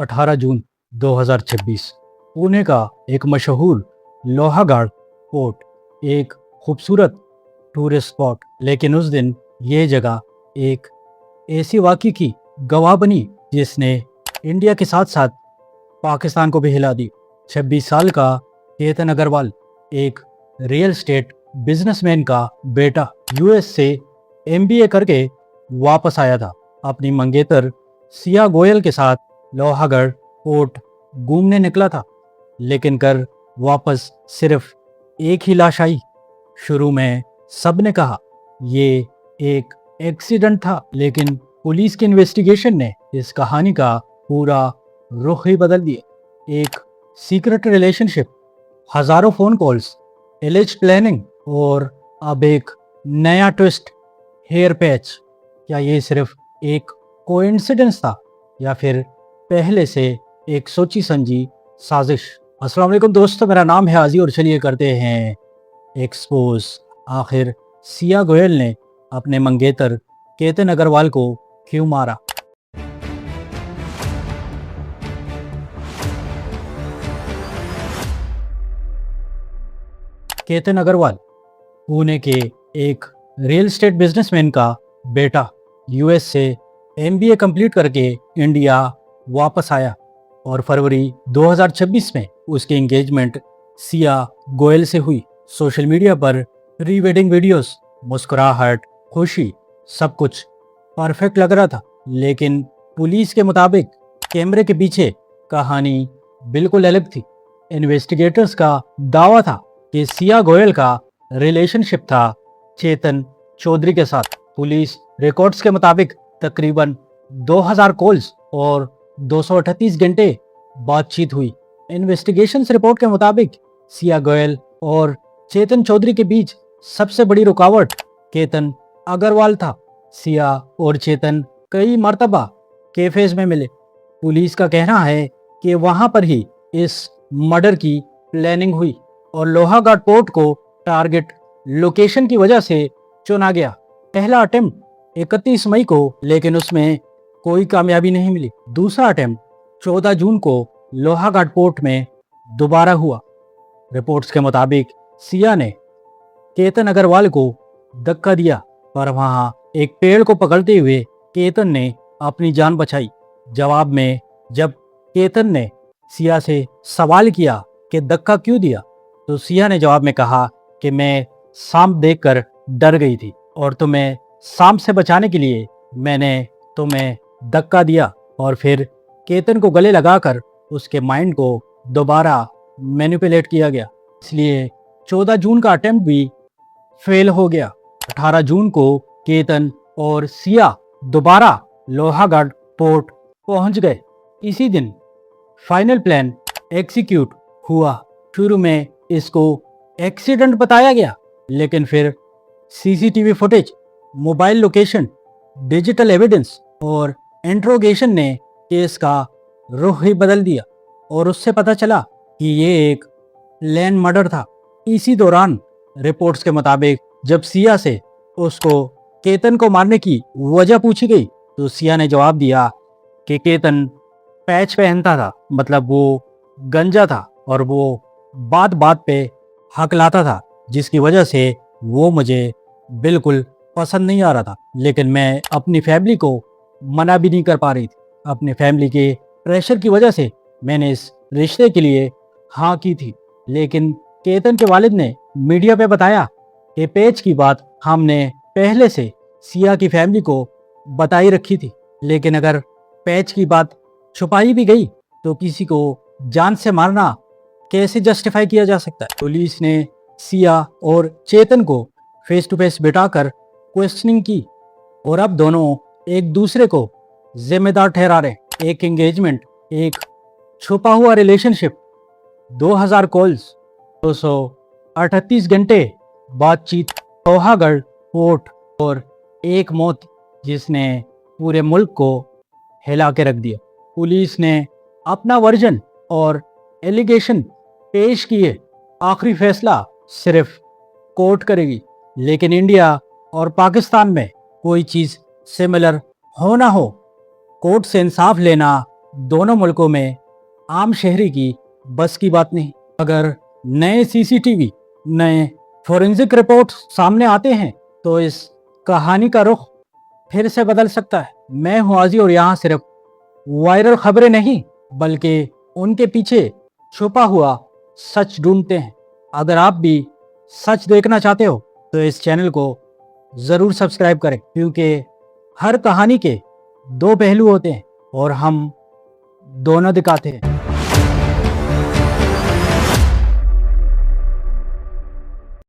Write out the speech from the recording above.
18 जून 2026 पुणे का एक मशहूर लोहागढ़ पोर्ट एक खूबसूरत टूरिस्ट स्पॉट, लेकिन उस दिन ये जगह एक ऐसी वाक़ई की गवाह बनी जिसने इंडिया के साथ साथ पाकिस्तान को भी हिला दी। 26 साल का केतन अग्रवाल एक रियल एस्टेट बिजनेसमैन का बेटा यूएस से एमबीए करके वापस आया था। अपनी मंगेतर सिया गोयल के साथ लोहागढ़ पोर्ट घूमने निकला था, लेकिन कर वापस सिर्फ एक ही लाश आई। शुरू में सबने कहा ये एक एक्सीडेंट था, लेकिन पुलिस की इन्वेस्टिगेशन ने इस कहानी का पूरा रुख ही बदल दिया। एक सीक्रेट रिलेशनशिप, हजारों फोन कॉल्स, एलिज प्लानिंग और अब एक नया ट्विस्ट, हेयर पैच। क्या ये सिर्फ एक कोइंसिडेंस था या फिर पहले से एक सोची समझी साजिश? अस्सलाम वालेकुम दोस्तों, मेरा नाम है आजी और चलिए करते हैं एक्सपोज। आखिर सिया गोयल ने अपने मंगेतर केतन अग्रवाल को क्यों मारा? केतन अग्रवाल पुणे के एक रियल एस्टेट बिजनेसमैन का बेटा यूएस से एमबीए कंप्लीट करके इंडिया वापस आया और फरवरी 2026 में उसकी एंगेजमेंट सिया गोयल से हुई। सोशल मीडिया पर प्री वेडिंग वीडियोस, मुस्कुराहट, खुशी, सब कुछ परफेक्ट लग रहा था, लेकिन पुलिस के मुताबिक कैमरे के पीछे कहानी बिल्कुल अलग थी। इन्वेस्टिगेटर्स का दावा था कि सिया गोयल का रिलेशनशिप था चेतन चौधरी के साथ। पुलिस रिकॉर्ड्स के मुताबिक तकरीबन 2000 कॉल्स और 238 घंटे बातचीत हुई। इन्वेस्टिगेशन रिपोर्ट के मुताबिक सिया गोयल और चेतन चौधरी के बीच सबसे बड़ी रुकावट केतन अग्रवाल था। सिया और चेतन कई मर्तबा कैफेज में मिले। पुलिस का कहना है कि वहां पर ही इस मर्डर की प्लानिंग हुई और लोहागढ़ पोर्ट को टारगेट लोकेशन की वजह से चुना गया। पहला अटेम्प्ट 31 मई को, लेकिन उसमें कोई कामयाबी नहीं मिली। दूसरा अटेम्प्ट 14 जून को लोहागढ़ पोर्ट में दोबारा हुआ। रिपोर्ट्स के मुताबिक सिया ने केतन अग्रवाल को धक्का दिया, पर वहां एक पेड़ को पकड़ते हुए केतन ने अपनी जान बचाई। जवाब में जब केतन ने सिया से सवाल किया कि धक्का क्यों दिया, तो सिया ने जवाब में कहा कि मैं सांप देखकर डर गई थी और तुम्हें सांप से बचाने के लिए मैंने तुम्हें धक्का दिया। और फिर केतन को गले लगाकर उसके माइंड को दोबारा मैनिपुलेट किया गया। इसलिए 14 जून का अटेम्प्ट भी फेल हो गया। 18 जून को केतन और सिया दोबारा लोहागढ़ पोर्ट पहुंच गए। इसी दिन फाइनल प्लान एग्जीक्यूट हुआ। शुरू में इसको एक्सीडेंट बताया गया, लेकिन फिर CCTV footage, mobile location, digital evidence और इंट्रोगेशन ने केस का रुख ही बदल दिया और उससे पता चला कि ये एक लैंड मर्डर था। इसी दौरान रिपोर्ट्स के मुताबिक जब सिया से उसको केतन को मारने की वजह पूछी गई, तो सिया ने जवाब दिया कि केतन पैच पहनता था, मतलब वो गंजा था और वो बात बात पे हकलाता था, जिसकी वजह से वो मुझे बिल्कुल पसंद नहीं आ रहा था। लेकिन मैं अपनी फैमिली को मना भी नहीं कर पा रही थी। अपनी फैमिली के प्रेशर की वजह से मैंने इस रिश्ते के लिए हाँ की थी। लेकिन केतन के वालिद ने मीडिया पे बताया कि पेच की बात हमने पहले से सिया की फैमिली को बताई रखी थी, लेकिन अगर पैच की बात छुपाई भी गई तो किसी को जान से मारना कैसे जस्टिफाई किया जा सकता है? पुलिस ने सिया और चेतन को फेस टू फेस बिठाकर क्वेश्चनिंग की और अब दोनों एक दूसरे को जिम्मेदार ठहरा रहे। एक एंगेजमेंट, एक छुपा हुआ रिलेशनशिप, 2000 कॉल्स, 238 घंटे बातचीत, लोहागढ़ पोर्ट और एक मौत जिसने पूरे मुल्क को हिला के रख दिया। पुलिस ने अपना वर्जन और एलिगेशन पेश किए। आखिरी फैसला सिर्फ कोर्ट करेगी, लेकिन इंडिया और पाकिस्तान में कोई चीज़ सिमिलर हो ना हो, कोर्ट से इंसाफ लेना दोनों मुल्कों में आम शहरी की बस की बात नहीं। अगर नए सीसीटीवी, नए फोरेंसिक रिपोर्ट सामने आते हैं तो इस कहानी का रुख फिर से बदल सकता है। मैं हूं आजी और यहाँ सिर्फ वायरल खबरें नहीं बल्कि उनके पीछे छुपा हुआ सच ढूंढते हैं। अगर आप भी सच देखना चाहते हो तो इस चैनल को ज़रूर सब्सक्राइब करें, क्योंकि हर कहानी के दो पहलू होते हैं और हम दोनों दिखाते हैं।